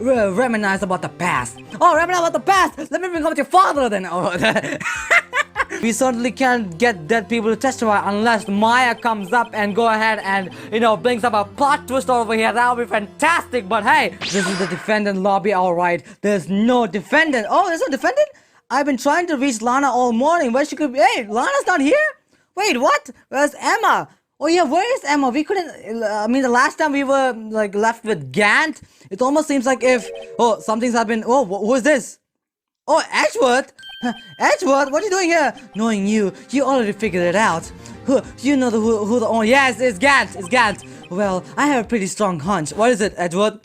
reminisce about the past. Oh, reminisce about the past. Let me bring up your father then. Oh, we certainly can't get dead people to testify unless Maya comes up and go ahead and brings up a plot twist over here. That would be fantastic. But hey, this is the defendant lobby, all right. There's no defendant. Oh, there's no defendant. I've been trying to reach Lana all morning. Where she could be? Hey, Lana's not here. Wait, what? Where's Emma? Oh yeah, where is Emma? We couldn't. I mean, the last time we were left with Gant, it almost seems like if something's happened. Oh, who is this? Oh, Edgeworth. Edgeworth, what are you doing here? Knowing you already figured it out. You know who the owner? Yes, it's Gant. It's Gant. Well, I have a pretty strong hunch. What is it, Edgeworth?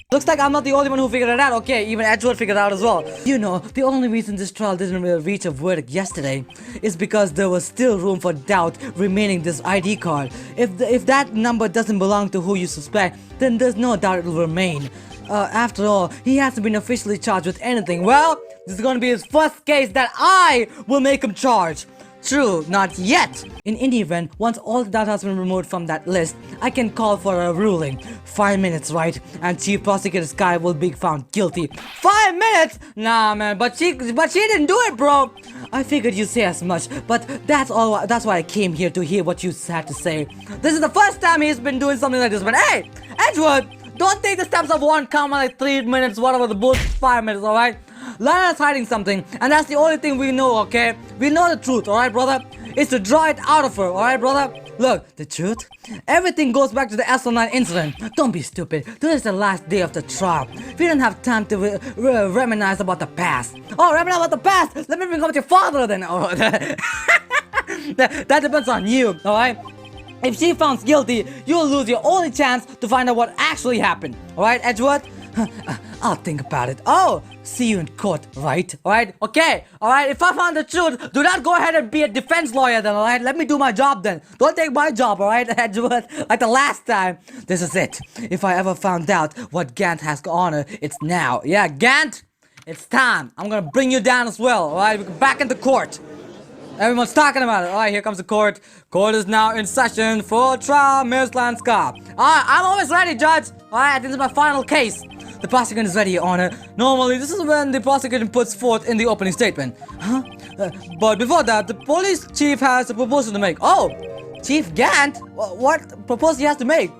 Looks like I'm not the only one who figured it out. Okay, even Edgeworth figured it out as well. You know, the only reason this trial didn't really reach a verdict yesterday is because there was still room for doubt remaining this ID card. If that number doesn't belong to who you suspect, then there's no doubt it will remain. After all, he hasn't been officially charged with anything. Well, this is gonna be his first case that I will make him charge. True, not yet. In any event, once all the data has been removed from that list, I can call for a ruling. 5 minutes, right? And Chief Prosecutor Sky will be found guilty. 5 minutes? Nah, man, but she didn't do it, bro. I figured you'd say as much, but that's why I came here to hear what you had to say. This is the first time he's been doing something like this, but hey, Edgeworth, don't take the steps of one comma like 3 minutes, whatever the bullshit 5 minutes, alright? Lana's hiding something, and that's the only thing we know, okay? We know the truth, alright, brother? It's to draw it out of her, alright, brother? Look, the truth? Everything goes back to the SL9 incident. Don't be stupid. Today is the last day of the trial. We don't have time to reminisce about the past. Oh, reminisce about the past? Let me bring up your father then. Oh, that depends on you, alright? If she found guilty, you'll lose your only chance to find out what actually happened. Alright, Edgeworth? I'll think about it. Oh, see you in court, right? Alright? Okay. Alright, if I found the truth, do not go ahead and be a defense lawyer then, alright? Let me do my job then. Don't take my job, alright, Edgeworth? Like the last time. This is it. If I ever found out what Gant has to honor, it's now. Yeah, Gant? It's time. I'm gonna bring you down as well, alright? We're back into court. Everyone's talking about it. Alright, here comes the court. Court is now in session for trial, Miss Lanska. Alright, I'm always ready, Judge. Alright, this is my final case. The prosecutor is ready, Your Honor. Normally, this is when the prosecutor puts forth in the opening statement. Huh? But before that, the police chief has a proposal to make. Oh, Chief Gant? What proposal he has to make?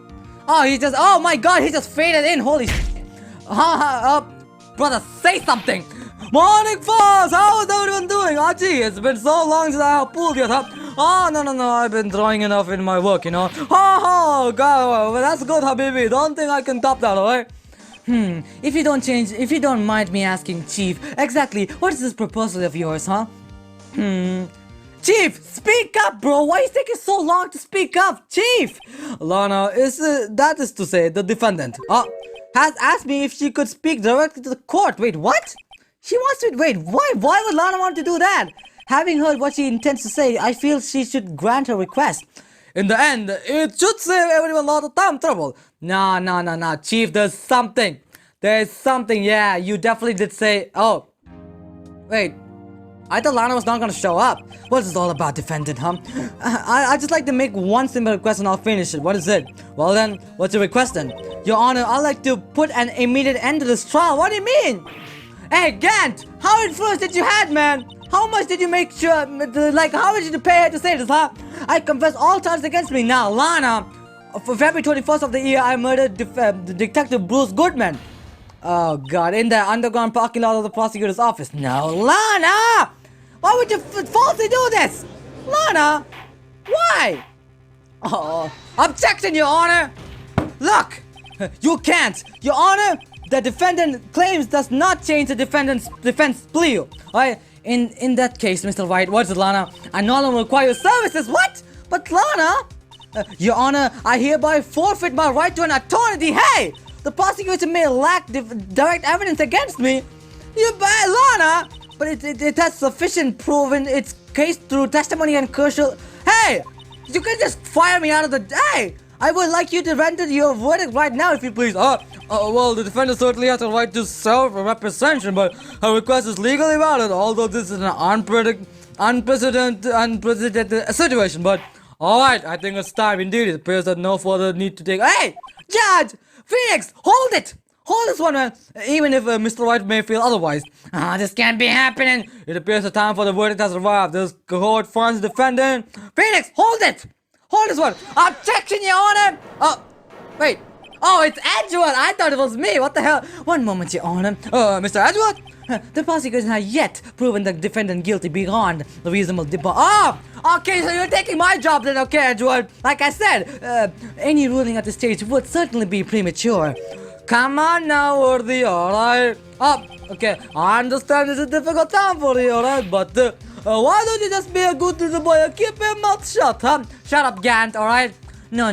Oh my god, he just faded in. Holy shit. Brother, say something. Morning, Foss! How is everyone doing? Oh, gee, it's been so long since I have pulled your top. Oh, no, I've been throwing enough in my work, you know. Oh, God, well, that's good, Habibi. Don't think I can top that, alright? If you don't mind me asking, Chief, exactly what is this proposal of yours, huh? Chief, speak up, bro. Why is it taking so long to speak up, Chief? Lana, that is to say, the defendant, has asked me if she could speak directly to the court. Wait, what? She wants to, wait, why would Lana want to do that? Having heard what she intends to say, I feel she should grant her request. In the end, it should save everyone a lot of time trouble. Nah, Chief, there's something. There's something, yeah, you definitely did say, oh. Wait, I thought Lana was not gonna show up. What is this all about, defendant, huh? I just like to make one simple request and I'll finish it. What is it? Well then, what's your request then? Your Honor, I'd like to put an immediate end to this trial. What do you mean? Hey, Gant, how influence did you had, man? How much did you make sure, how much did you pay her to say this, huh? I confess all charges against me. Now, Lana, for February 21st of the year, I murdered Detective Bruce Goodman. Oh, God, in the underground parking lot of the prosecutor's office. No, Lana! Why would you falsely do this? Lana, why? Oh, objection, Your Honor! Look, you can't. Your Honor, the defendant claims does not change the defendant's defense plea. Alright, in that case, Mr. White, what is it, Lana? I no longer require your services. What? But Lana, Your Honor, I hereby forfeit my right to an attorney. Hey, the prosecutor may lack direct evidence against me. You bad, Lana, but it has sufficient proven its case through testimony and crucial. Hey, you can just fire me out of the day. I would like you to render your verdict right now, if you please. Well, the defendant certainly has a right to self-representation, but her request is legally valid, although this is an unprecedented situation. But, alright, I think it's time indeed. It appears that no further need to take. Hey! Judge! Phoenix! Hold it! hold this one, man. Even if Mr. White may feel otherwise. This can't be happening. It appears the time for the verdict has arrived. This cohort finds the defendant. Phoenix, hold it. Hold this one. Objection, Your Honor. Oh, wait. Oh, it's Edgeworth. I thought it was me. What the hell? One moment, Your Honor. Mr. Edgeworth? The prosecution has yet proven the defendant guilty beyond the reasonable doubt. Oh, okay, so you're taking my job then, okay, Edgeworth. Like I said, any ruling at this stage would certainly be premature. Come on now, Worthy, alright? Oh, okay, I understand it's a difficult time for you, alright? But why don't you just be a good little boy and keep your mouth shut, huh? Shut up, Gant, alright? No.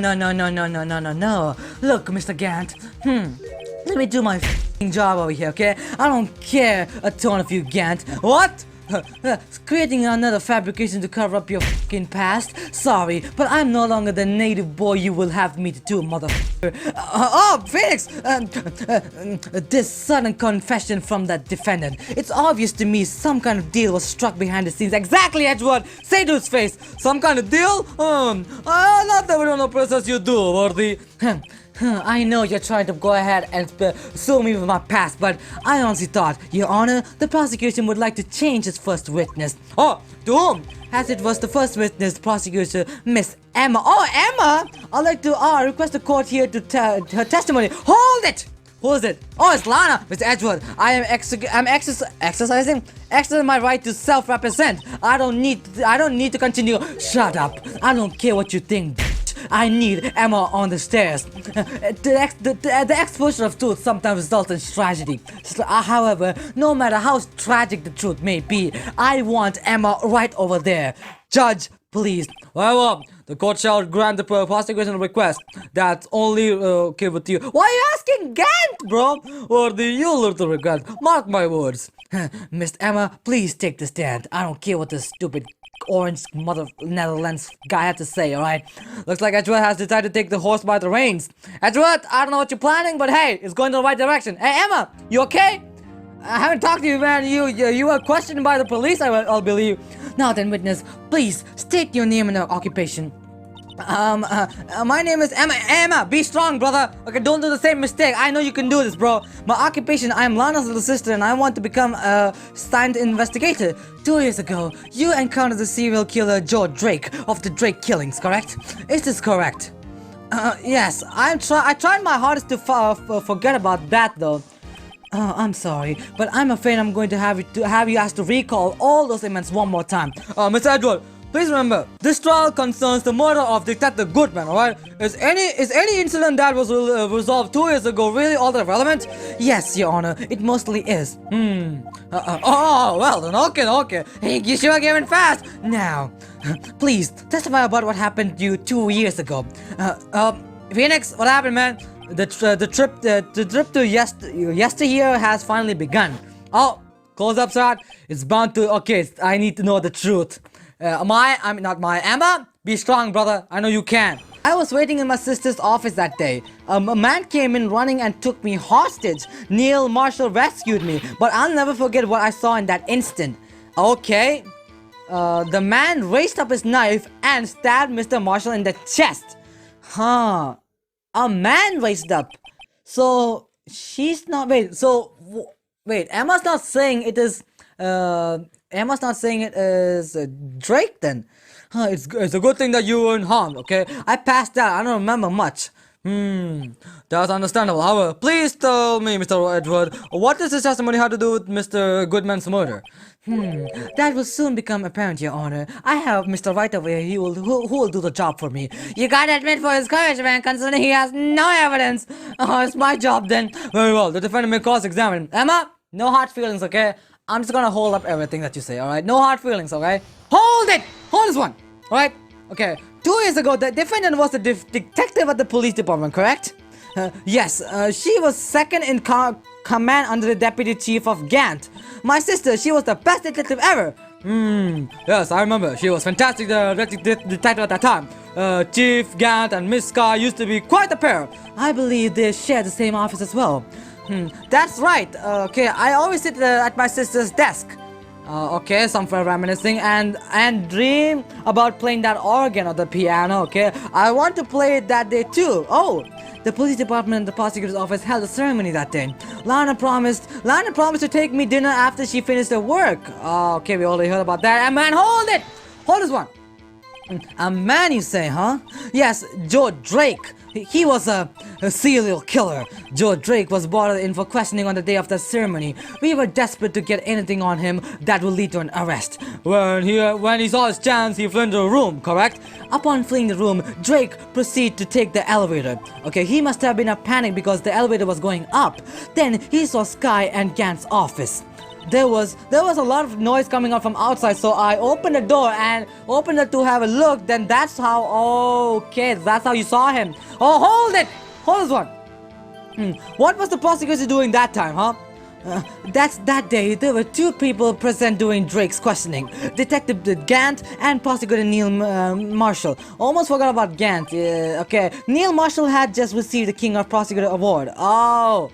Look, Mr. Gant. Let me do my job over here, okay? I don't care a ton of you, Gant. What? Creating another fabrication to cover up your past? Sorry, but I'm no longer the native boy you will have me to do, motherfucker. Phoenix! This sudden confession from that defendant. It's obvious to me some kind of deal was struck behind the scenes. Exactly, Edgeworth! Say to his face! Some kind of deal? Not that we don't know process you do, Worthy. I know you're trying to go ahead and sue me with my past, but I honestly thought, Your Honor, the prosecution would like to change its first witness. Oh, to whom? As it was the first witness, prosecutor Miss Emma. Oh, Emma! I'd like to request the court here to tell her testimony. Hold it! Who is it? Oh, it's Lana, Mr. Edgeworth. I'm exercising my right to self-represent. I don't need to continue. Shut up! I don't care what you think. I need Emma on the stairs. The exposure of truth sometimes results in tragedy. However, no matter how tragic the truth may be, I want Emma right over there. Judge, please. Well, the court shall grant the prosecution request. That's only okay with you. Why are you asking Gant, bro? Or do you little regret? Mark my words. Miss Emma, please take the stand. I don't care what this stupid orange mother Netherlands guy had to say, alright? Looks like Edgeworth has decided to take the horse by the reins. Edgeworth, I don't know what you're planning, but hey, it's going in the right direction. Hey, Emma, you okay? I haven't talked to you, man. You were questioned by the police, I'll believe. Now then, witness, please state your name and occupation. My name is Emma. Emma, be strong, brother. Okay, don't do the same mistake. I know you can do this, bro. My occupation, I am Lana's little sister and I want to become a science investigator. 2 years ago, you encountered the serial killer Joe Drake of the Drake killings, correct? Is this correct? Yes, I tried my hardest to forget about that though. I'm sorry, but I'm afraid I'm going to have you asked to recall all those events one more time. Mr. Edgeworth, please remember, this trial concerns the murder of Detective Goodman, alright? Is any incident that was resolved 2 years ago really all that relevant? Yes, Your Honor, it mostly is. Well then, okay. Hey, you sure giving fast? Now, please, testify about what happened to you 2 years ago. Phoenix, what happened, man? The trip to yesteryear has finally begun. Oh, close up, sir. It's bound to. Okay, I need to know the truth. Emma, be strong, brother. I know you can. I was waiting in my sister's office that day. A man came in running and took me hostage. Neil Marshall rescued me, but I'll never forget what I saw in that instant. Okay. The man raised up his knife and stabbed Mr. Marshall in the chest. Huh. A man raised up. So she's not. Wait. Emma's not saying it is. Emma's not saying it is Drake then. It's a good thing that you weren't harmed, okay? I passed out. I don't remember much. That's understandable. However, please tell me, Mr. Edgeworth, what does this testimony have to do with Mr. Goodman's murder? That will soon become apparent, Your Honor. I have Mr. Wright over here who will do the job for me. You gotta admit for his courage, man, considering he has no evidence. Oh, it's my job then. Very well, the defendant may cross-examine. Emma, no hard feelings, okay? I'm just gonna hold up everything that you say, alright? No hard feelings, okay? Hold it! Hold this one! Alright? Okay. 2 years ago, the defendant was a detective at the police department, correct? Yes, she was second in command under the deputy chief of Gant. My sister, she was the best detective ever. Yes, I remember. She was fantastic detective at that time. Chief Gant and Miss Scar used to be quite a pair. I believe they shared the same office as well. That's right. Okay, I always sit at my sister's desk. Okay, some for reminiscing and dream about playing that organ or the piano. Okay, I want to play it that day too. Oh, The police department and the prosecutor's office held a ceremony that day. Lana promised to take me dinner after she finished her work. Oh, okay, we already heard about that. And man, hold it! Hold this one. A man, you say, huh? Yes, Joe Drake. He was a serial killer. Joe Drake was brought in for questioning on the day of the ceremony. We were desperate to get anything on him that would lead to an arrest. When he saw his chance, he fled into the room, correct? Upon fleeing the room, Drake proceeded to take the elevator. Okay, he must have been in a panic because the elevator was going up. Then he saw Sky and Gant's office. There was a lot of noise coming out from outside, so I opened the door and opened it to have a look. Then that's how, okay, that's how you saw him. Oh, hold it! Hold this one. What was the prosecutor doing that time, huh? That day, there were two people present during Drake's questioning. Detective Gant and Prosecutor Neil Marshall. Almost forgot about Gant. Okay, Neil Marshall had just received the King of Prosecutor Award. Oh,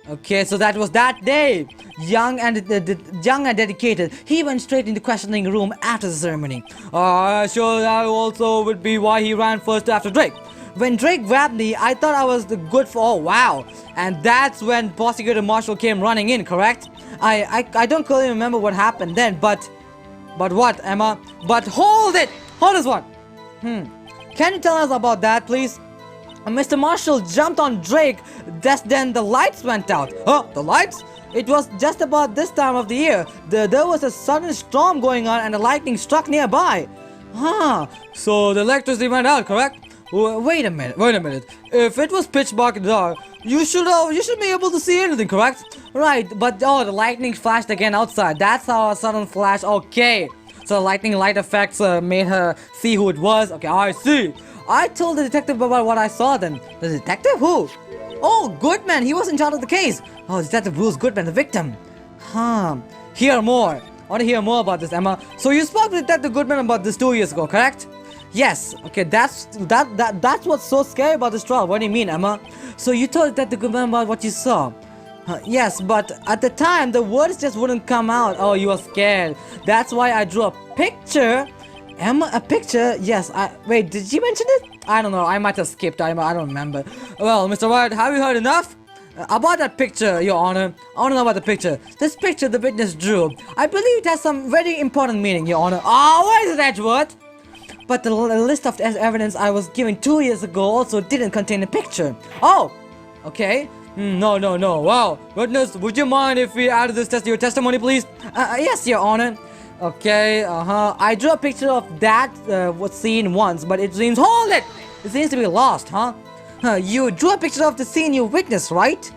okay, so that was that day. Young and dedicated, he went straight into questioning room after the ceremony. Sure, that also would be why he ran first after Drake. When Drake grabbed me, I thought I was the good for. Oh wow! And that's when Prosecutor Marshall came running in. Correct? I don't clearly remember what happened then, but what, Emma? But hold it! Hold this one. Can you tell us about that, please? Mr. Marshall jumped on Drake. Just then the lights went out. Huh? The lights? It was just about this time of the year. There was a sudden storm going on and the lightning struck nearby. So the electricity went out, correct? Wait a minute. If it was pitch black dark, you should be able to see anything, correct? Right, but the lightning flashed again outside. That's how a sudden flash. Okay, so the lightning light effects made her see who it was. Okay, I see. I told the detective about what I saw then. The detective? Who? Oh, Goodman. He was in charge of the case. Oh, Detective Bruce Goodman, the victim. Hear more. I want to hear more about this, Emma. So you spoke to Detective Goodman about this 2 years ago, correct? Yes. Okay, that's what's so scary about this trial. What do you mean, Emma? So you told Detective Goodman about what you saw. Yes, but at the time the words just wouldn't come out. Oh, you were scared. That's why I drew a picture. Emma, a picture? Yes. Wait, did you mention it? I don't know. I might have skipped. I don't remember. Well, Mr. White, have you heard enough? About that picture, Your Honor. I want to know about the picture. This picture the witness drew. I believe it has some very important meaning, Your Honor. Oh, what is it, Edgeworth? But the list of evidence I was given 2 years ago also didn't contain a picture. Oh, okay. No. Wow. Witness, would you mind if we added this to your testimony, please? Yes, Your Honor. Okay, I drew a picture of that was seen once, but it seems... Hold it! It seems to be lost, huh? You drew a picture of the scene you witnessed, right?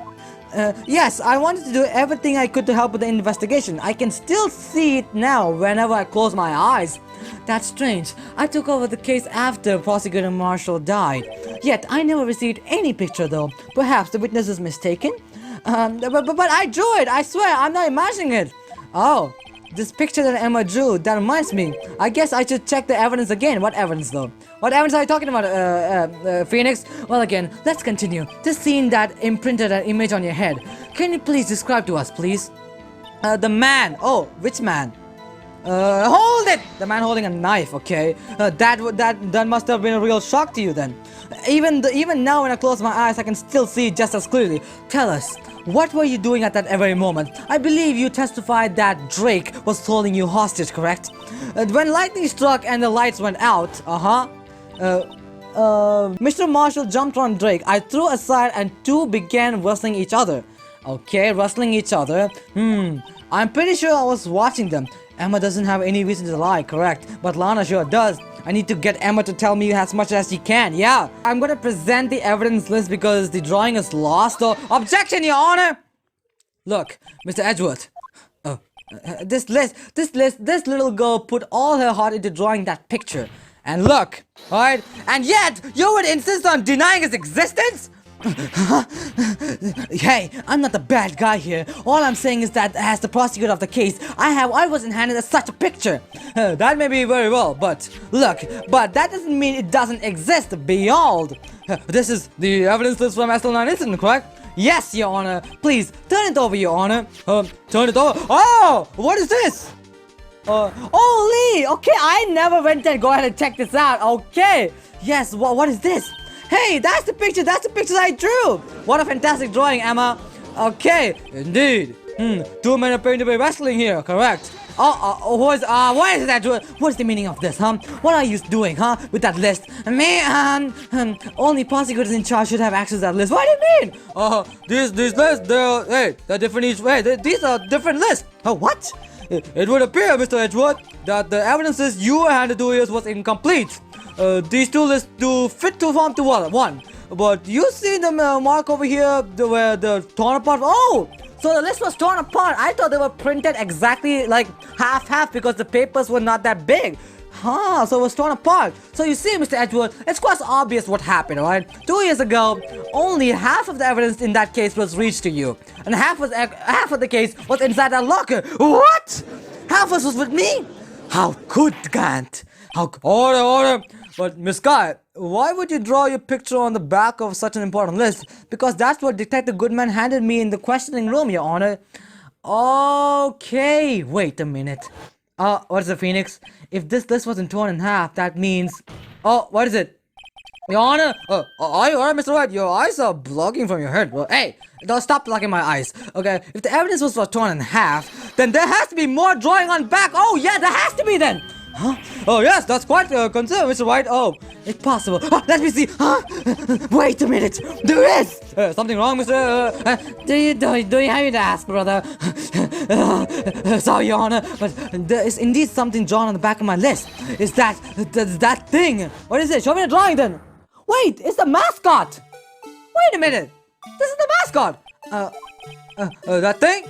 Yes, I wanted to do everything I could to help with the investigation. I can still see it now whenever I close my eyes. That's strange. I took over the case after Prosecutor Marshall died. Yet, I never received any picture though. Perhaps the witness is mistaken? But I drew it, I swear, I'm not imagining it. Oh, this picture that Emma drew, that reminds me. I guess I should check the evidence again. What evidence though? What evidence are you talking about, Phoenix? Well, again, let's continue. This scene that imprinted an image on your head. Can you please describe to us, please? The man. Oh, which man? Hold it! The man holding a knife, okay? That must have been a real shock to you then. Even now when I close my eyes, I can still see just as clearly. Tell us, what were you doing at that very moment? I believe you testified that Drake was holding you hostage, correct? When lightning struck and the lights went out, Mr. Marshall jumped on Drake. I threw aside and two began wrestling each other. Okay, wrestling each other. I'm pretty sure I was watching them. Emma doesn't have any reason to lie, correct? But Lana sure does. I need to get Emma to tell me as much as she can, yeah. I'm gonna present the evidence list because the drawing is lost. Oh, objection, Your Honor! Look, Mr. Edgeworth. This little girl put all her heart into drawing that picture. And look, alright? And yet, you would insist on denying its existence? Hey, I'm not the bad guy here. All I'm saying is that as the prosecutor of the case, I wasn't handed such a picture. That may be very well, but look, but that doesn't mean it doesn't exist. Behold, this is the evidence list from SL9 incident, correct? Yes, Your Honor. Please turn it over, Your Honor. Turn it over. Oh, what is this? Oh, Lee. Okay, I never went there. Go ahead and check this out. Okay. Yes. What is this? Hey, that's the picture. That's the picture I drew. What a fantastic drawing, Emma. Okay, indeed. Two men appearing to be wrestling here. Correct. What is that? What's the meaning of this, huh? What are you doing, huh? With that list? Only prosecutors in charge should have access to that list. What do you mean? These lists, they're different each way. These are different lists. Oh, what? It would appear, Mr. Edgeworth, that the evidences you were handed to us was incomplete. These two lists do fit to form to one. But you see the mark over here where the torn apart. Oh! So the list was torn apart. I thought they were printed exactly like half because the papers were not that big. So it was torn apart. So you see, Mr. Edgeworth, it's quite obvious what happened, alright? 2 years ago, only half of the evidence in that case was reached to you. And half of the case was inside that locker. What? Half of us was with me? How could Gant? Order. But Miss Guy, why would you draw your picture on the back of such an important list? Because that's what Detective Goodman handed me in the questioning room, Your Honor. Okay, wait a minute. What is it, Phoenix? If this list wasn't torn in half, that means... what is it? Your Honor? Are you alright, Mr. White? Your eyes are blogging from your head, bro. Hey, don't stop blocking my eyes, okay? If the evidence was torn in half, then there has to be more drawing on back. Oh, yeah, there has to be then. Huh? Oh, yes, that's quite a concern, Mr. White. Oh, it's possible. Let me see. Wait a minute. There is. Something wrong, Mr. Do you have to ask, brother? Sorry, Your Honor, but there is indeed something drawn on the back of my list. Is that thing? What is it? Show me the drawing then. Wait, it's the mascot. Wait a minute. This is the mascot. That thing?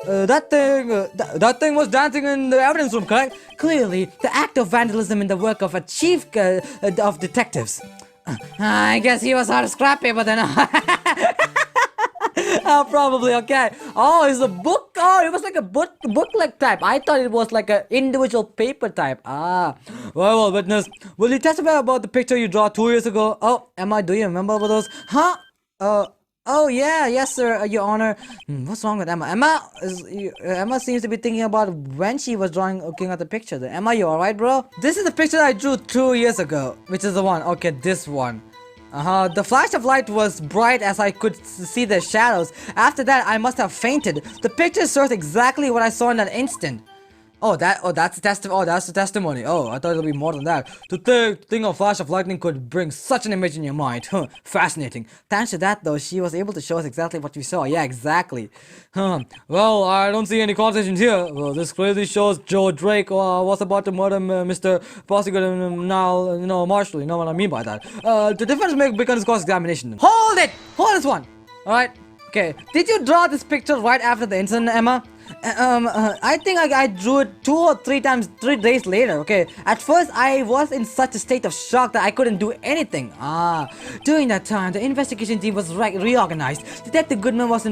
That thing was dancing in the evidence room, correct? Clearly, the act of vandalism in the work of a chief of detectives. I guess he was hard scrappy, but then... probably, okay. Oh, it's a book. Oh, it was like a book-like type. I thought it was like an individual paper type. Well, witness, will you testify about the picture you drew 2 years ago? Oh, Emma, do you remember about those? Huh? Oh yeah, yes sir, Your Honor. What's wrong with Emma? Emma seems to be thinking about when she was looking at the picture. Emma, you alright, bro? This is the picture I drew 2 years ago, which is the one. Okay, this one. The flash of light was bright as I could see the shadows. After that, I must have fainted. The picture shows exactly what I saw in that instant. That's the testimony. Oh, I thought it'll be more than that. To think a flash of lightning could bring such an image in your mind. Fascinating. Thanks to that, though, she was able to show us exactly what we saw. Yeah, exactly. Well, I don't see any contradictions here. Well, this clearly shows Joe Drake was about to murder Mr. Prosecutor now, Marshall. You know what I mean by that. The defense may begin his cross-examination. Hold it! Hold this one! Alright? Okay. Did you draw this picture right after the incident, Emma? I think I drew it 2 or 3 times 3 days later, okay? At first, I was in such a state of shock that I couldn't do anything. During that time, the investigation team was reorganized. Detective Goodman was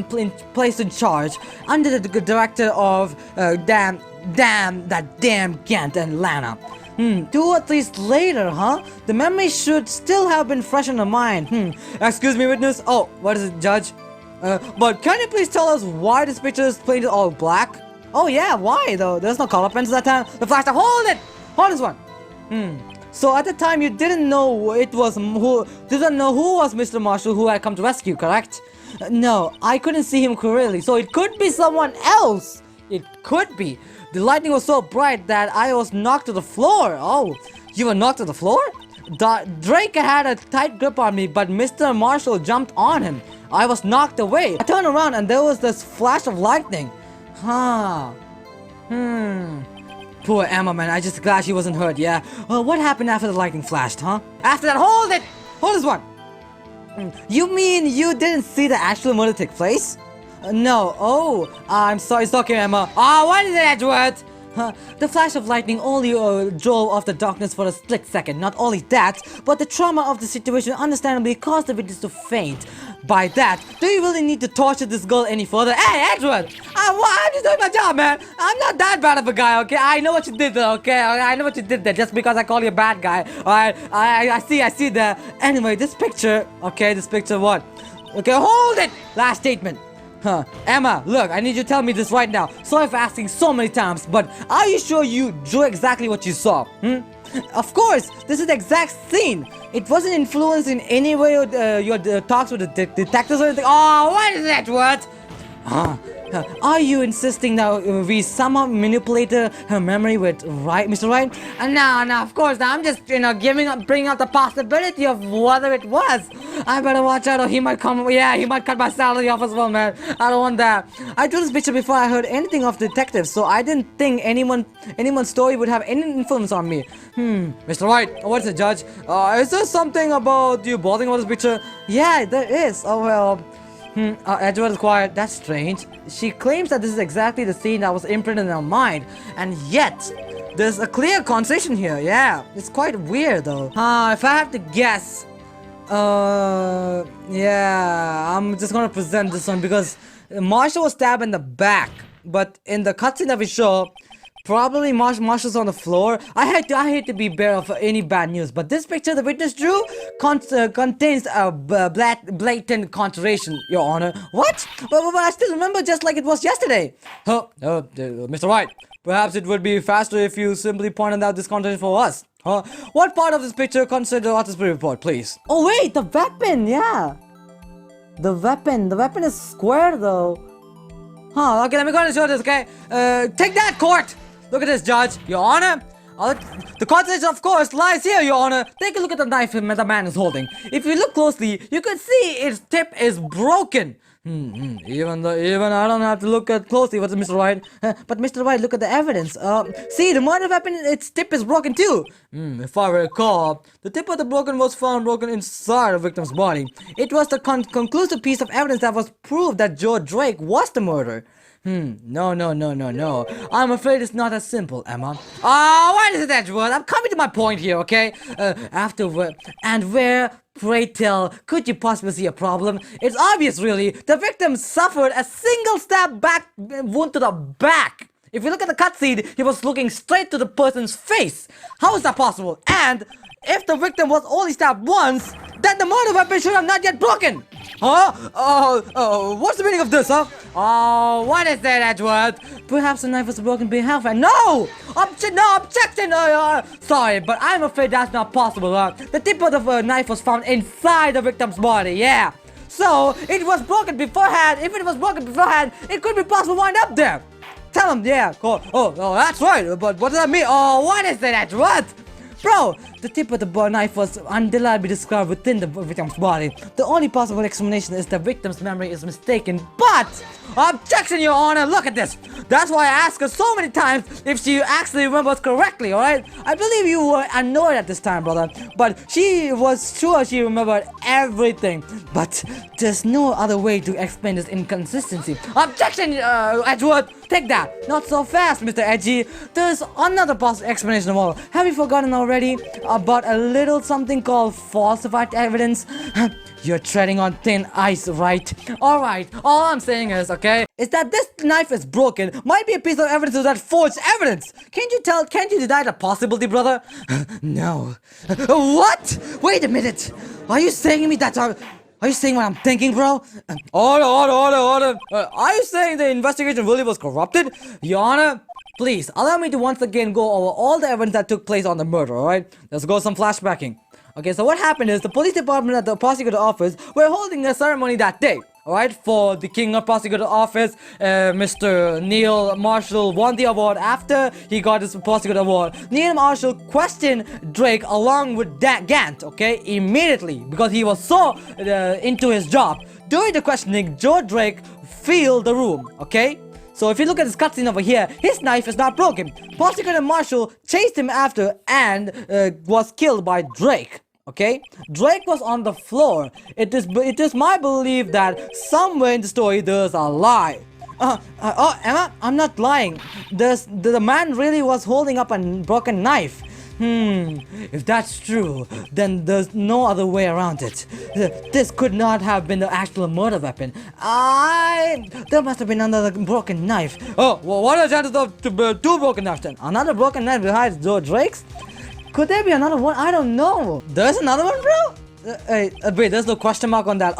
placed in charge under the director of, that damn Gant and Lana. 2 or 3 days later, huh? The memory should still have been fresh in the mind. Excuse me, witness? Oh, what is it, Judge? But can you please tell us why this picture is painted all black? Oh yeah, why though? There's no color pencils at that time. The flash, hold it! Hold this one! So at the time you didn't know who was Mr. Marshall who had come to rescue, correct? No, I couldn't see him clearly, so it could be someone else! It could be! The lightning was so bright that I was knocked to the floor! Oh, you were knocked to the floor? Drake had a tight grip on me, but Mr. Marshall jumped on him. I was knocked away. I turned around and there was this flash of lightning. Poor Emma, man. I just glad she wasn't hurt, yeah. Well, what happened after the lightning flashed, huh? After that, hold it! Hold this one! You mean you didn't see the actual murder take place? No. Oh, I'm sorry. It's okay, Emma. What is it, Edward? The flash of lightning only drove off the darkness for a split second. Not only that, but the trauma of the situation understandably caused the witness to faint. By that, do you really need to torture this girl any further? Hey, Edward! I'm just doing my job, man! I'm not that bad of a guy, okay? I know what you did there, okay? I know what you did there just because I call you a bad guy. Alright? I see that. Anyway, this picture, okay? This picture what? Okay, hold it! Last statement. Emma, look, I need you to tell me this right now. Sorry for asking so many times, but are you sure you drew exactly what you saw? Of course, this is the exact scene. It wasn't influenced in any way your talks with the detectives or anything. Oh, what is that word? Are you insisting that we somehow manipulated her memory with Mr. Wright? No, of course. Now I'm just, bringing up the possibility of whether it was. I better watch out or he might come. Yeah, he might cut my salary off as well, man. I don't want that. I drew this picture before I heard anything of detectives, so I didn't think anyone's story would have any influence on me. Mr. Wright, what's it, Judge? Is there something about you bothering about this picture? Yeah, there is. Oh, well. Edward is quiet. That's strange. She claims that this is exactly the scene that was imprinted in her mind, and yet there's a clear contradiction here. Yeah, it's quite weird though. If I have to guess, yeah, I'm just gonna present this one because Marshall was stabbed in the back, but in the cutscene that we show, probably Marshall's on the floor. I hate to be bearer of any bad news, but this picture the witness drew contains a blatant contradiction, Your Honor. What? But I still remember just like it was yesterday. Mr. White, perhaps it would be faster if you simply pointed out this contradiction for us. What part of this picture concerns the artist's report, please? Oh wait, the weapon, yeah. The weapon is square though. Okay, let me go and show this, okay? Take that, court! Look at this, Judge. Your Honor, the contradiction, of course, lies here, Your Honor. Take a look at the knife the man is holding. If you look closely, you can see its tip is broken. Even I don't have to look at closely what's Mr. White. But Mr. White, look at the evidence. See, the murder weapon, its tip is broken too. If I recall, the tip of the was found broken inside the victim's body. It was the conclusive piece of evidence that was proof that Joe Drake was the murderer. No. I'm afraid it's not as simple, Emma. Why is it that word? I'm coming to my point here, okay? Afterward, and where, pray tell, could you possibly see a problem? It's obvious, really. The victim suffered a single stab wound to the back. If you look at the cutscene, he was looking straight to the person's face. How is that possible? And if the victim was only stabbed once, then the murder weapon should have not yet broken. What's the meaning of this, what is that, Edward? Perhaps the knife was broken behalf and no! Objection! Sorry, but I'm afraid that's not possible, The tip of the knife was found inside the victim's body, yeah. So, it was broken beforehand. If it was broken beforehand, it could be possible to wind up there. Tell him, yeah, cool. That's right, but what does that mean? What is that, Edward? Bro, the tip of the knife was undelightly described within the victim's body. The only possible explanation is the victim's memory is mistaken, but... Objection, Your Honor! Look at this! That's why I asked her so many times if she actually remembers correctly, alright? I believe you were annoyed at this time, brother, but she was sure she remembered everything. But there's no other way to explain this inconsistency. Objection, Edward! Take that! Not so fast, Mr. Edgy. There's another possible explanation of all. Have you forgotten already about a little something called falsified evidence? You're treading on thin ice, right? Alright, all I'm saying is, okay, is that this knife is broken might be a piece of evidence of that forged evidence. Can't you deny the possibility, brother? No. What? Wait a minute. Are you saying me that Are you saying what I'm thinking, bro? Order. Are you saying the investigation really was corrupted? Your Honor, please, allow me to once again go over all the evidence that took place on the murder, alright? Let's go some flashbacking. Okay, so what happened is the police department at the prosecutor office were holding a ceremony that day. Alright, for the King of Prosecutor Office, Mr. Neil Marshall won the award after he got his prosecutor award. Neil Marshall questioned Drake along with Gant, okay, immediately because he was so into his job. During the questioning, Joe Drake filled the room, okay? So if you look at this cutscene over here, his knife is not broken. Prosecutor Marshall chased him after and was killed by Drake. Okay, Drake was on the floor. It is my belief that somewhere in the story there's a lie. Emma, I'm not lying. The man really was holding up a broken knife. If that's true, then there's no other way around it. This could not have been the actual murder weapon. There must have been another broken knife. Well, what are the chances of two broken knives then? Another broken knife behind Joe Drake's? Could there be another one? I don't know. There's another one, bro? Wait, there's no question mark on that.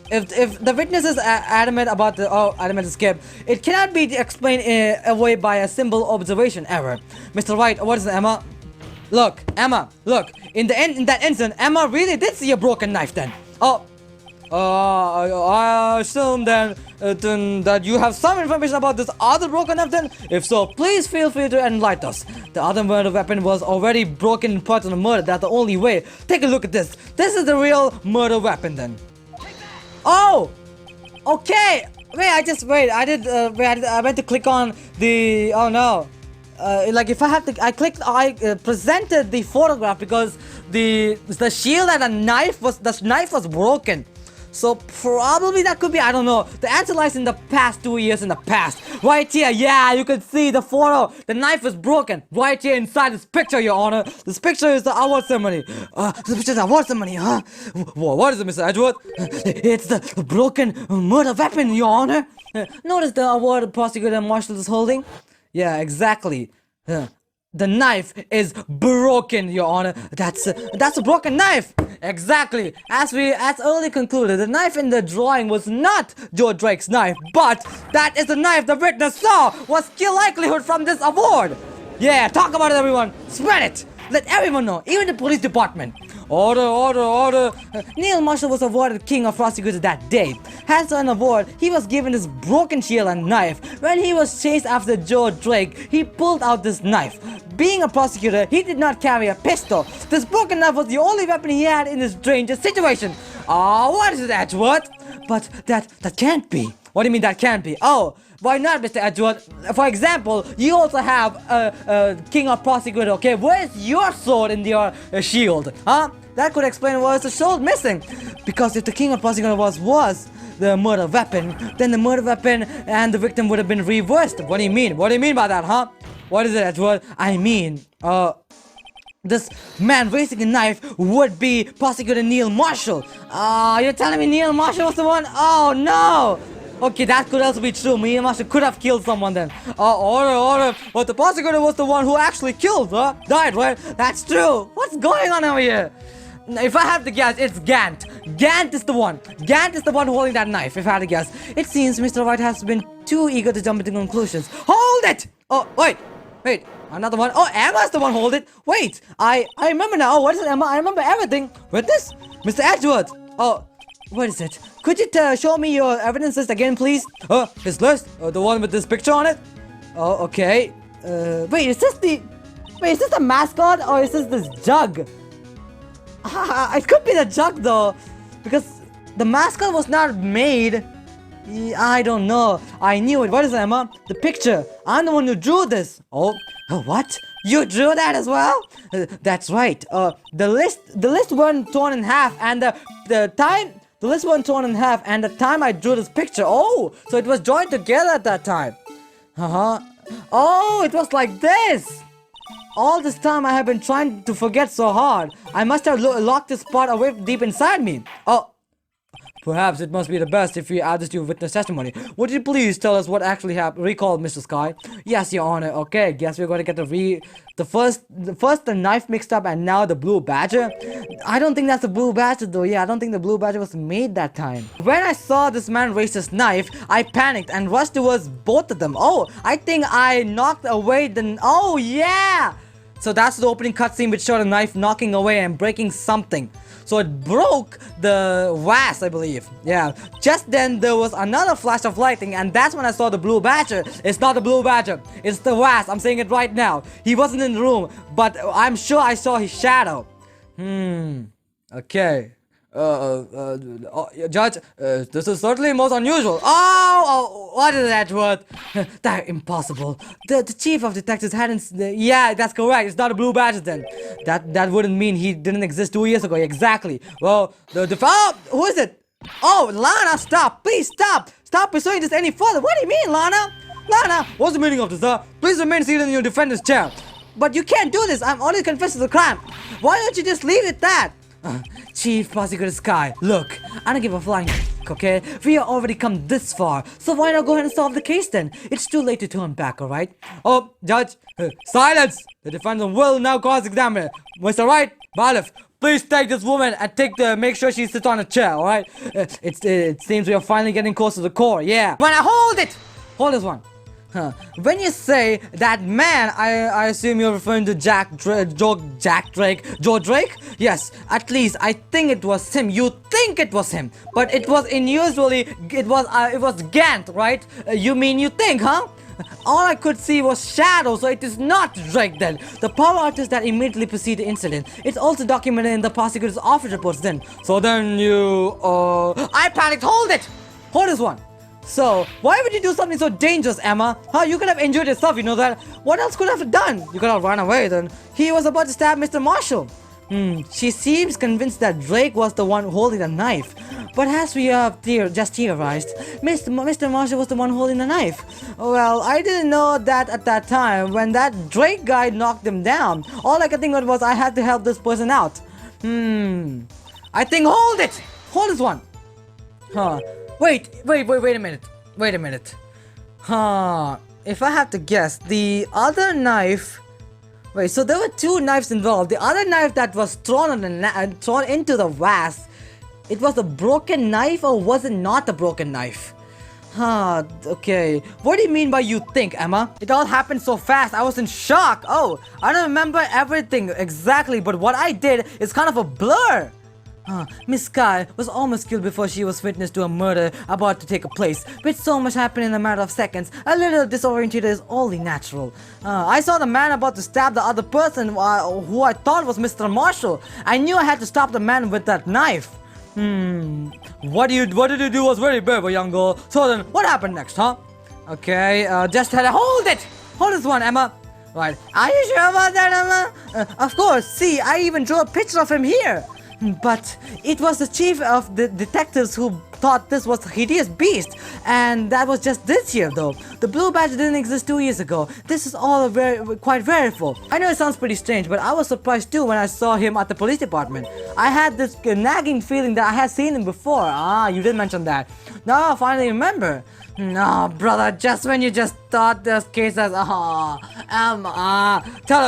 If the witness is adamant about the adamant escape, it cannot be explained away by a simple observation error. Mr. White, what is it, Emma? Look, Emma, look. In that instant, Emma really did see a broken knife then. Oh. I assume then that you have some information about this other broken knife then? If so, please feel free to enlighten us. The other murder weapon was already broken in parts of the murder. That's the only way. Take a look at this. This is the real murder weapon then. Oh! Okay! Wait, I went to click on the... Oh no. Like if I have to... I presented the photograph because the shield and the knife was broken. So probably that could be, I don't know. The answer lies in the past, 2 years in the past. Right here, yeah, you can see the photo. The knife is broken. Right here inside this picture, Your Honor. This picture is the award ceremony. This picture is the award ceremony, huh? What is it, Mr. Edgeworth? It's the broken murder weapon, Your Honor. Notice the award prosecutor Marshall is holding? Yeah, exactly. The knife is broken, Your Honor. That's a broken knife. Exactly. As earlier concluded, the knife in the drawing was not Joe Drake's knife, but that is the knife the witness saw was kill likelihood from this award. Yeah, talk about it, everyone. Spread it. Let everyone know, even the police department. Order. Neil Marshall was awarded King of Prosecutors that day. As an award, he was given his broken shield and knife. When he was chased after Joe Drake, he pulled out this knife. Being a prosecutor, he did not carry a pistol. This broken knife was the only weapon he had in this dangerous situation. What is it, Edgeworth? But that can't be. What do you mean that can't be? Oh, why not, Mr. Edgeworth? For example, you also have a King of Prosecutor, okay? Where's your sword in your shield? Huh? That could explain why the sword missing. Because if the King of Prosecutor was the murder weapon, then the murder weapon and the victim would have been reversed. What do you mean? What do you mean by that, huh? What is it, Edgeworth? I mean, this man raising a knife would be Prosecutor Neil Marshall. You're telling me Neil Marshall was the one? Oh, no! Okay, that could also be true. Neil Marshall could have killed someone then. Order. But the prosecutor was the one who actually killed, huh? Died, right? That's true. What's going on over here? If I have to guess, it's Gant. Gant is the one. Gant is the one holding that knife, if I had to guess. It seems Mr. White has been too eager to jump into conclusions. Hold it! Oh, wait. Another one. Oh, Emma's the one holding it. Wait, I remember now. Oh, what is it, Emma? I remember everything. Witness? Mr. Edgeworth. Oh, what is it? Could you show me your evidence list again, please? His list? The one with this picture on it? Oh, okay. Wait, is this the mascot or is this jug? It could be the jug though, because the mascot was not made. I don't know. I knew it. What is it, Emma? The picture. I'm the one who drew this. Oh, what? You drew that as well? That's right. The list wasn't torn in half, and the list wasn't torn in half, and the time I drew this picture. Oh, so it was joined together at that time. Oh, it was like this. All this time I have been trying to forget so hard. I must have locked this part away deep inside me. Oh, perhaps it must be the best if we add this to your witness testimony. Would you please tell us what actually happened? Recall, Mr. Sky. Yes, Your Honor. Okay, guess we're going to get the first the knife mixed up and now the blue badger. I don't think that's the blue badger though. Yeah, I don't think the blue badger was made that time. When I saw this man raise his knife, I panicked and rushed towards both of them. Oh, I think I knocked away the... Oh, yeah! So that's the opening cutscene which showed a knife knocking away and breaking something. So it broke the vase, I believe. Yeah. Just then there was another flash of lightning, and that's when I saw the blue badger. It's not the blue badger. It's the vase. I'm saying it right now. He wasn't in the room, but I'm sure I saw his shadow. Okay. Judge, this is certainly most unusual. Oh, what is that word? That's impossible. The chief of detectives hadn't... yeah, that's correct. It's not a blue badger then. That wouldn't mean he didn't exist 2 years ago. Exactly. Well, oh, who is it? Oh, Lana, stop. Please stop. Stop pursuing this any further. What do you mean, Lana? Lana, what's the meaning of this, huh? Please remain seated in your defendant's chair. But you can't do this. I'm already confessed to the crime. Why don't you just leave it that? Chief Prosecutor Sky, look, I don't give a flying okay? We have already come this far, so why not go ahead and solve the case then? It's too late to turn back, alright? Oh, Judge, silence! The defendant will now cross-examine her. Mr. Wright, Balif, please take this woman and make sure she sits on a chair, alright? It seems we are finally getting close to the core, yeah. When I hold it! Hold this one. Huh. When you say that man, I assume you're referring to Joe Drake? Yes, at least I think it was him. You think it was him, but it was it was Gant, right? You mean you think, huh? All I could see was shadow, so it is not Drake then. The power artist that immediately preceded the incident. It's also documented in the prosecutor's office reports then. So then I panicked. Hold it! Hold this one. So, why would you do something so dangerous, Emma? Huh? You could have enjoyed yourself, you know that. What else could I have done? You could have run away then. He was about to stab Mr. Marshall. She seems convinced that Drake was the one holding the knife. But as we have just theorized, Mr. Marshall was the one holding the knife. Well, I didn't know that at that time when that Drake guy knocked him down. All I could think of was I had to help this person out. I think hold it! Hold this one. Huh. Wait a minute. Huh. If I have to guess, the other knife... Wait, so there were two knives involved. The other knife that was thrown into the vase, it was a broken knife or was it not a broken knife? Huh, okay. What do you mean by you think, Emma? It all happened so fast, I was in shock. Oh, I don't remember everything exactly, but what I did is kind of a blur. Miss Sky was almost killed before she was witness to a murder about to take place. With so much happening in a matter of seconds, a little disoriented is only natural. I saw the man about to stab the other person who I thought was Mr. Marshall. I knew I had to stop the man with that knife. What did you do was very brave, young girl. So then, what happened next, huh? Okay, just had to hold it! Hold this one, Emma. Right, are you sure about that, Emma? Of course, see, I even drew a picture of him here. But it was the chief of the detectives who thought this was a hideous beast, and that was just this year though. The blue badge didn't exist 2 years ago. This is all quite verifiable. I know it sounds pretty strange, but I was surprised too when I saw him at the police department. I had this nagging feeling that I had seen him before. You did mention that. Now I finally remember. No, brother, just when you just thought this case as tell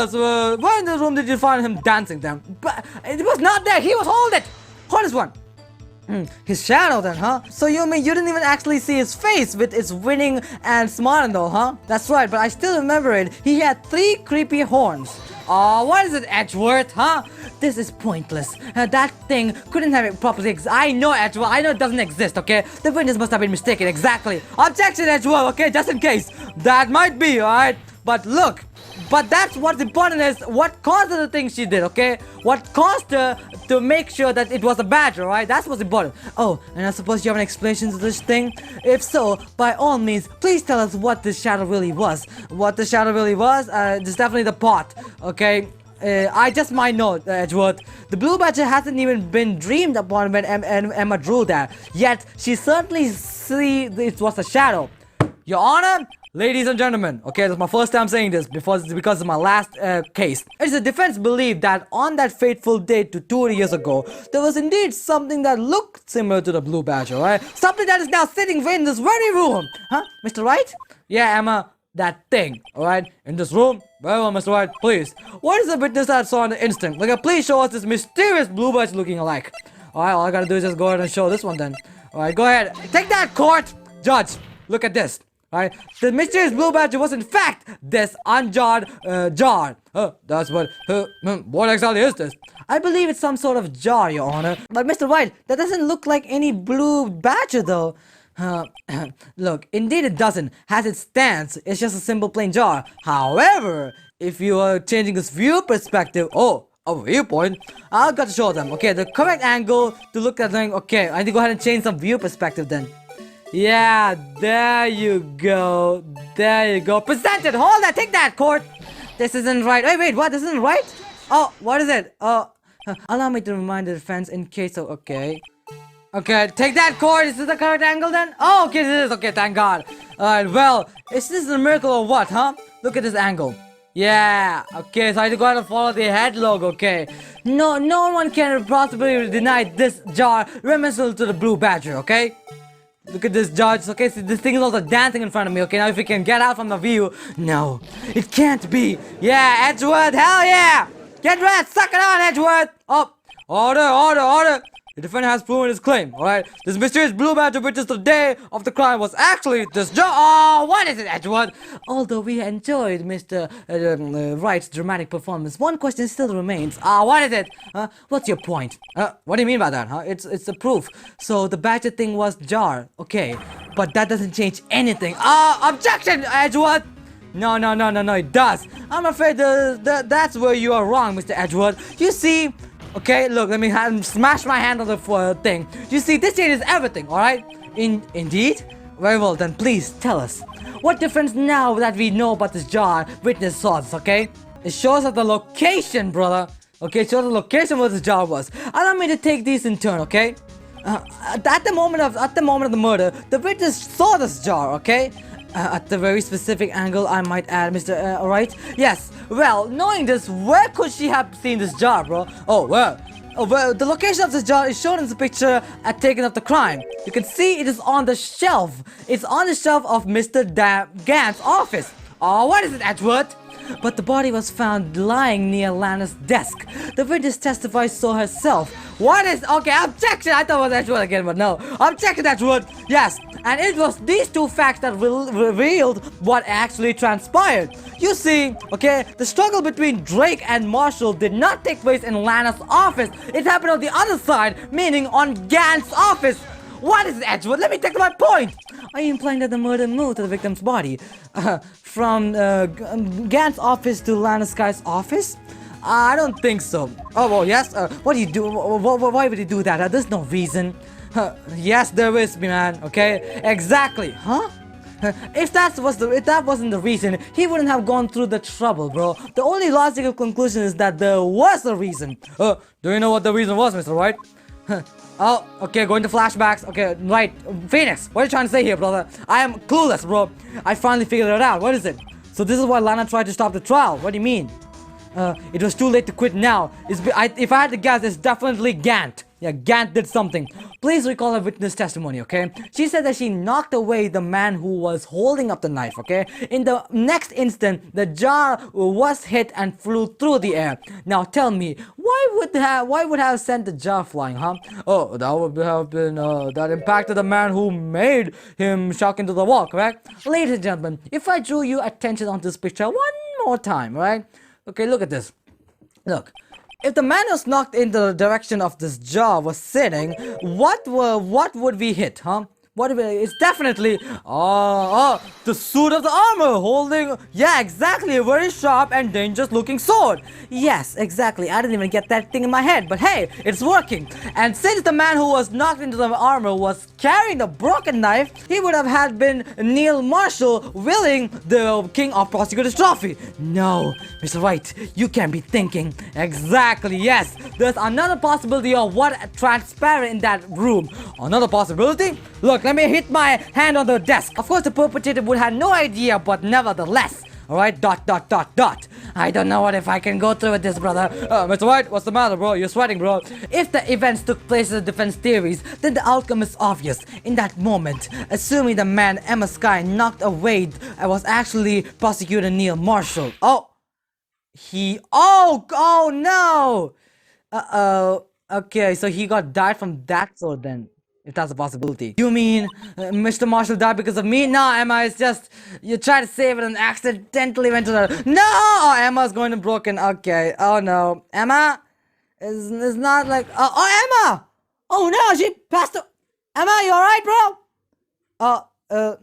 us, where in the room did you find him dancing then? But it was not there, he was hold this one. His shadow then, huh? So you mean you didn't even actually see his face with its winning and smile and all, huh? That's right, but I still remember it. He had 3 creepy horns. Oh, what is it, Edgeworth, huh? This is pointless. That thing couldn't have properly existed. I know, Edgeworth, I know it doesn't exist, okay? The witness must have been mistaken, exactly. Objection, Edgeworth, okay? Just in case. That might be, alright? But look, but that's what's important is what caused her the thing she did, okay? What caused her to make sure that it was a badger, right? That's what's important. Oh, and I suppose you have an explanation to this thing? If so, by all means, please tell us what this shadow really was. What the shadow really was? It's definitely the pot, okay? I just might know, Edgeworth. The blue badger hasn't even been dreamed upon when Emma drew that. Yet, she certainly see it was a shadow. Your Honor, ladies and gentlemen, okay, that's my first time saying this because of my last case. It's the defense believed that on that fateful date to 2 years ago, there was indeed something that looked similar to the blue badger, right? Something that is now sitting in this very room. Huh, Mr. Wright? Yeah, Emma, that thing, alright? In this room? Very well, Mr. Wright, please. What is the witness that saw in the instant? Like, please show us this mysterious blue badger looking alike. Alright, all I gotta do is just go ahead and show this one then. Alright, go ahead. Take that, court! Judge, look at this. Alright, the mysterious blue badger was in fact this unjarred jar. That's what exactly is this? I believe it's some sort of jar, Your Honor. But Mr. White, that doesn't look like any blue badger though. Look, indeed it doesn't. As it stands, it's just a simple plain jar. However, if you are changing this view perspective, a viewpoint, I've got to show them. Okay, the correct angle to look at thing. Okay, I need to go ahead and change some view perspective then. Yeah, there you go. There you go. Presented. Hold that. Take that, court. This isn't right. Wait, what? This isn't right? Oh, what is it? Allow me to remind the defense in case of... Okay. Okay, take that, court. Is this the correct angle then? Oh, okay, this is. Okay, thank God. Alright, well, is this a miracle or what, huh? Look at this angle. Yeah, okay, so I have to go ahead and follow the head logo, okay? No one can possibly deny this jar reminiscent to the blue badger, okay? Look at this, Judge. Okay, so this thing is also dancing in front of me. Okay, now if we can get out from the view. No, it can't be. Yeah, Edgeworth, hell yeah! Get red, suck it on, Edgeworth! Oh, order. The defendant has proven his claim, alright? This mysterious blue badge who witnessed the day of the crime was actually this Jar. Oh, what is it, Edward? Although we enjoyed Mr. Wright's dramatic performance, one question still remains. What is it? What's your point? What do you mean by that, huh? It's the proof. So the badger thing was Jar, okay. But that doesn't change anything. Objection, Edward! No, it does. I'm afraid that's where you are wrong, Mr. Edward. You see, okay, look, let me smash my hand on the thing. You see, this changes everything, alright? Indeed? Very well, then please tell us. What difference now that we know about this jar witness saw this, okay? It shows us the location, brother. Okay, it shows the location where this jar was. Allow me to take these in turn, okay? At the moment of the murder, the witness saw this jar, okay? At the very specific angle, I might add, Mr. Right? Yes. Well, knowing this, where could she have seen this jar, bro? Well, the location of this jar is shown in the picture taken of the crime. You can see it is on the shelf. It's on the shelf of Mr. Gant's office. What is it, Edward? But the body was found lying near Lana's desk. The witness testifies so herself. What is... Okay, objection! I thought it was Edward again, but no. Objection, Edward! Yes, and it was these two facts that revealed what actually transpired. You see, okay, the struggle between Drake and Marshall did not take place in Lana's office. It happened on the other side, meaning on Gant's office. What is it, Edward? Let me take my point! Are you implying that the murder moved to the victim's body? From Gant's office to Lana Sky's office? I don't think so. Oh, well, yes? What do you do? Why would you do that? There's no reason. Yes, there is, man, okay? Exactly. Huh? If that wasn't the reason, he wouldn't have gone through the trouble, bro. The only logical conclusion is that there was a reason. Do you know what the reason was, Mr. White? Oh, okay, going to flashbacks. Okay, right. Phoenix, what are you trying to say here, brother? I am clueless, bro. I finally figured it out. What is it? So this is why Lana tried to stop the trial. What do you mean? It was too late to quit now. If I had to guess, it's definitely Gant. Yeah, Gant did something. Please recall her witness testimony, okay? She said that she knocked away the man who was holding up the knife, okay? In the next instant, the jar was hit and flew through the air. Now tell me, why would have sent the jar flying, huh? Oh, that would have been, that impacted the man who made him shock into the wall, correct? Ladies and gentlemen, if I drew your attention on this picture one more time, right? Okay, look at this. Look. If the man was knocked in the direction of this jar was sitting, what would we hit, huh? It's definitely, the suit of the armor holding, yeah, exactly, a very sharp and dangerous looking sword. Yes, exactly, I didn't even get that thing in my head, but hey, it's working. And since the man who was knocked into the armor was carrying the broken knife, he would have had been Neil Marshall willing the King of Prosecutors Trophy. No, Mr. Wright, you can't be thinking. Exactly, yes, there's another possibility of what transpired in that room. Another possibility? Look, let me hit my hand on the desk. Of course, the perpetrator would have no idea, but nevertheless. Alright, ... I don't know what if I can go through with this, brother. Mr. White, what's the matter, bro? You're sweating, bro. If the events took place as defense theories, then the outcome is obvious. In that moment, assuming the man Emma Sky knocked away was actually Prosecutor Neil Marshall. Oh no! Okay, so he died from that sword then. If that's a possibility. You mean Mr. Marshall died because of me? No, Emma, it's just you tried to save it and accidentally went to the... No! Oh, Emma's going to broken. Okay. Oh, no. Emma is not like... Oh, Emma! Oh, no, she passed... Emma, you alright, bro?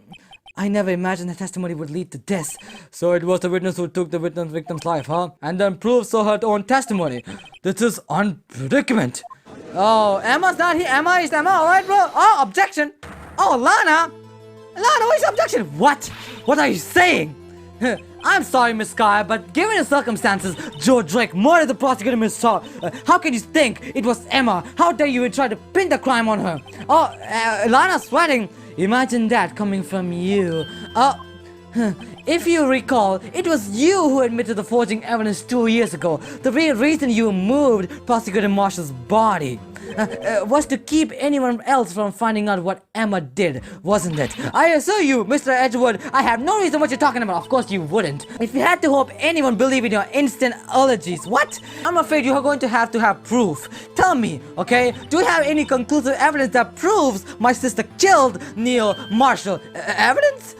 I never imagined the testimony would lead to this. So it was the witness who took the victim's life, huh? And then proved so her own testimony. This is unpredicament. Oh, Emma's not here. Is Emma alright, bro? Oh, objection. Oh, Lana, what's your objection? What? What are you saying? I'm sorry, Miss Sky, but given the circumstances, Joe Drake murdered the prosecutor, Miss Shaw. How can you think it was Emma? How dare you try to pin the crime on her? Oh, Lana's sweating. Imagine that coming from you. If you recall, it was you who admitted the forging evidence 2 years ago. The real reason you moved Prosecutor Marshall's body. was to keep anyone else from finding out what Emma did, wasn't it? I assure you, Mr. Edgewood, I have no reason what you're talking about. Of course you wouldn't. If you had to hope anyone believed in your instant allergies, what? I'm afraid you are going to have proof. Tell me, okay? Do you have any conclusive evidence that proves my sister killed Neil Marshall? Evidence?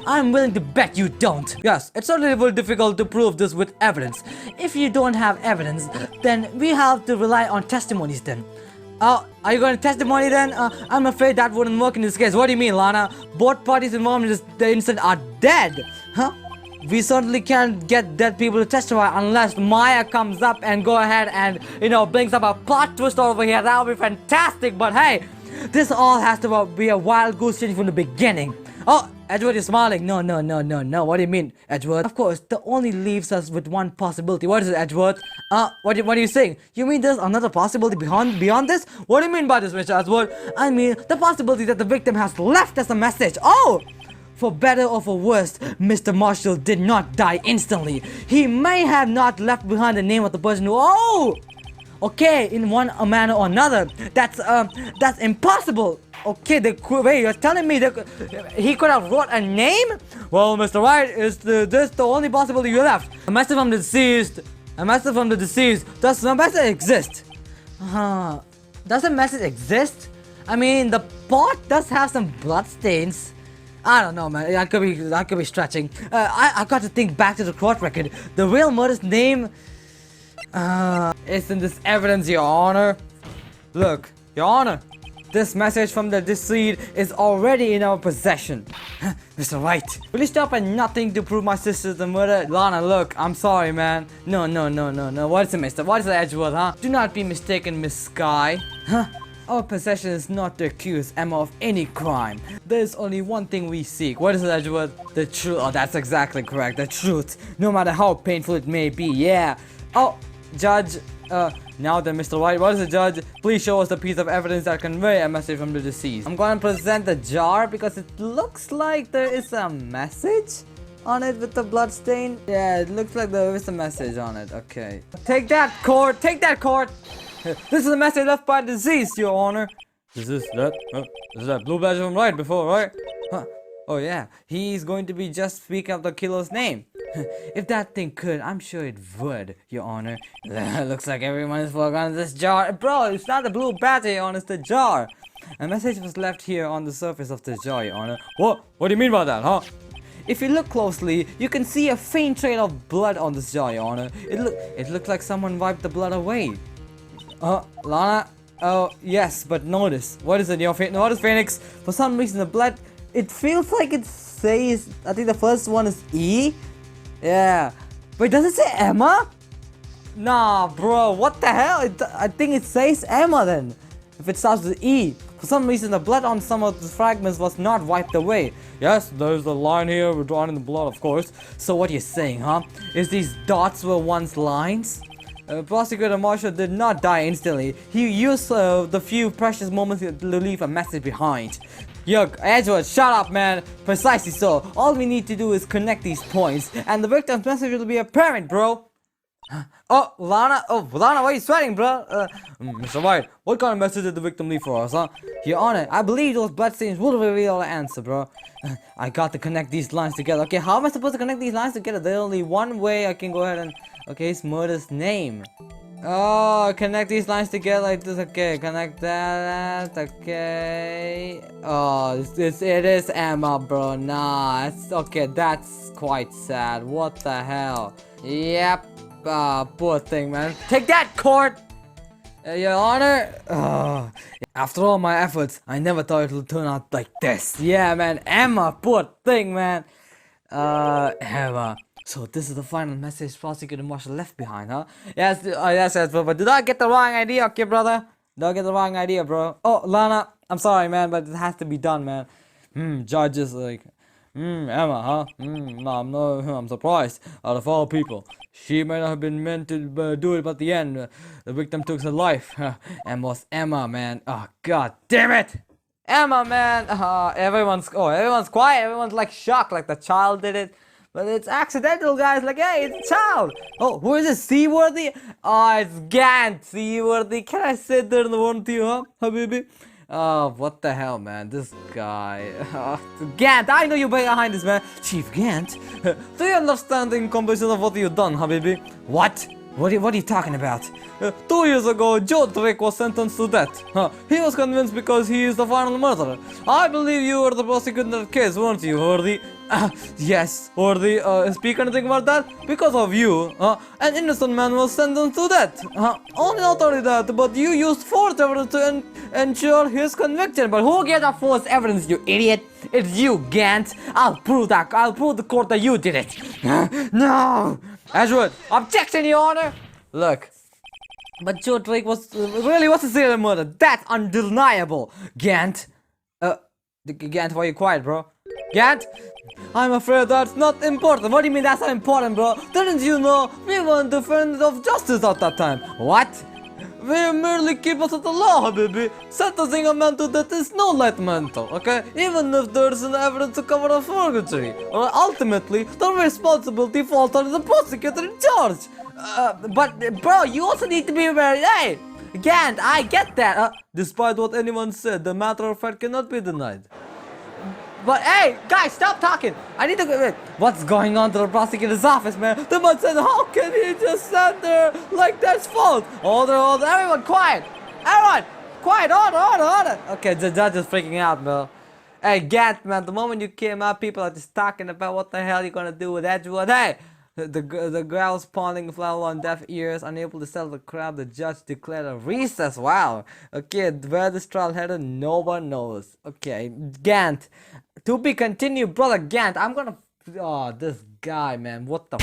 I'm willing to bet you don't. Yes, it's certainly very difficult to prove this with evidence. If you don't have evidence, then we have to rely on testimonies then. Oh, are you going to testimony then? I'm afraid that wouldn't work in this case. What do you mean, Lana? Both parties involved in the incident are dead. Huh? We certainly can't get dead people to testify unless Maya comes up and go ahead and, brings up a plot twist over here. That would be fantastic. But hey, this all has to be a wild goose chase from the beginning. Oh, Edward is smiling. No. What do you mean, Edward? Of course, that only leaves us with one possibility. What is it, Edward? What are you saying? You mean there's another possibility beyond this? What do you mean by this, Mr. Edward? I mean the possibility that the victim has left us a message. Oh! For better or for worse, Mr. Marshall did not die instantly. He may have not left behind the name of the person who... Oh! Okay, in one manner or another. That's impossible. Okay, wait, you're telling me that he could have wrote a name? Well, Mr. White, is this the only possibility you left? A message from the deceased. Does the message exist? Does the message exist? I mean, the pot does have some blood stains. I don't know, man. I could be stretching. I got to think back to the court record. The real murder's name. Isn't this evidence, Your Honor? Look, Your Honor. This message from the deceased is already in our possession. Mr. White, will you stop at nothing to prove my sister's the murder? Lana, look, I'm sorry, man. No. What is it, mister? What is it, Edgewood, huh? Do not be mistaken, Miss Sky. Huh? Our possession is not to accuse Emma of any crime. There's only one thing we seek. What is it, Edgewood? The truth. Oh, that's exactly correct. The truth. No matter how painful it may be, yeah. Oh, Judge, now then, Mr. White, what is it, Judge? Please show us a piece of evidence that convey a message from the deceased. I'm gonna present the jar because it looks like there is a message on it with the blood stain. Yeah, it looks like there is a message on it. Okay. Take that, court! Take that, court! This is a message left by the deceased, Your Honor. Is that blue badge from right before, right? Huh. Oh yeah, he's going to be just speaking of the killer's name. If that thing could, I'm sure it would, Your Honor. Looks like everyone is forgotten this jar. Bro, it's not the blue badge, Your Honor, it's the jar. A message was left here on the surface of the jar, Your Honor. What? What do you mean by that, huh? If you look closely, you can see a faint trail of blood on this jar, Your Honor. It looked like someone wiped the blood away. Lana? Oh, yes, but notice. What is it, notice, Phoenix? For some reason, the blood, it feels like it says, I think the first one is E? Yeah. Wait, does it say Emma? Nah, bro, what the hell? I think it says Emma then. If it starts with E. For some reason, the blood on some of the fragments was not wiped away. Yes, there's a line here, we're drawing in the blood, of course. So what you're saying, huh? Is these dots were once lines? Prosecutor Marshall did not die instantly. He used the few precious moments to leave a message behind. Yuck, Edgewood, shut up, man. Precisely so. All we need to do is connect these points, and the victim's message will be apparent, bro. Oh, Lana, why are you sweating, bro? Mr. White, what kind of message did the victim leave for us, huh? Your Honor, I believe those bloodstains will reveal the answer, bro. I got to connect these lines together. Okay, how am I supposed to connect these lines together? There's only one way I can go ahead and... Okay, it's murder's name. Oh, connect these lines together like this. Okay, connect that. Okay. Oh, it is Emma, bro. Nah, it's okay. That's quite sad. What the hell? Yep. Poor thing, man. Take that, court. Your Honor. After all my efforts, I never thought it would turn out like this. Yeah, man. Emma, poor thing, man. Emma. So this is the final message Prosecutor Marshall left behind, huh? Yes, but did I get the wrong idea, okay, brother? Did I get the wrong idea, bro? Oh, Lana, I'm sorry, man, but it has to be done, man. Judge is like, Emma, huh? I'm surprised. Out of all people, she may not have been meant to do it, but at the end, the victim took her life. And was Emma, man. Oh, god damn it! Emma, man. Everyone's quiet. Everyone's like shocked, like the child did it. But it's accidental, guys. Like, hey, it's a child. Oh, who is this? Seaworthy? Oh, it's Gant. Seaworthy. Can I sit there and warn to you, huh, Habibi? Oh, what the hell, man? This guy. Gant, I know you're behind this, man. Chief Gant? Do you understand the incompetency of what you've done, Habibi? What? What are you talking about? 2 years ago, Joe Drake was sentenced to death. He was convinced because he is the final murderer. I believe you were the prosecutor of the case, weren't you, Hordy? Yes, Hordy. Speak anything about that? Because of you, an innocent man was sentenced to death. Only not only that, but you used forced evidence to ensure his conviction. But who gave that false evidence, you idiot? It's you, Gant. I'll prove the court that you did it. No! Ashwood, objection, Your Honor! Look, but Joe Drake was a serial murder. That's undeniable. Gant, Gant, why are you quiet, bro? Gant, I'm afraid that's not important. What do you mean that's not important, bro? Didn't you know we weren't defenders of justice at that time? What? We merely keepers of the law, baby. Sentencing a man to death is no light matter, okay? Even if there is an evidence to cover a forgery. Ultimately, the responsibility falls on the prosecutor in charge. But, bro, you also need to be very... Hey! Gant, I get that. Despite what anyone said, the matter of fact cannot be denied. But hey, guys, stop talking. I need to go. What's going on to the prosecutor's office, man? The man said, how can he just stand there like that's false? Order, everyone quiet. Everyone, quiet, order. Okay, the judge is freaking out, bro. Hey, Gant, man, the moment you came out, people are just talking about what the hell you're gonna do with Edgewood. Hey, the girl's pawning fell on deaf ears, unable to settle the crowd. The judge declared a recess. Wow. Okay, where this trial headed, no one knows. Okay, Gant. To be continued, brother Gant. I'm gonna... Oh, this guy, man. What the...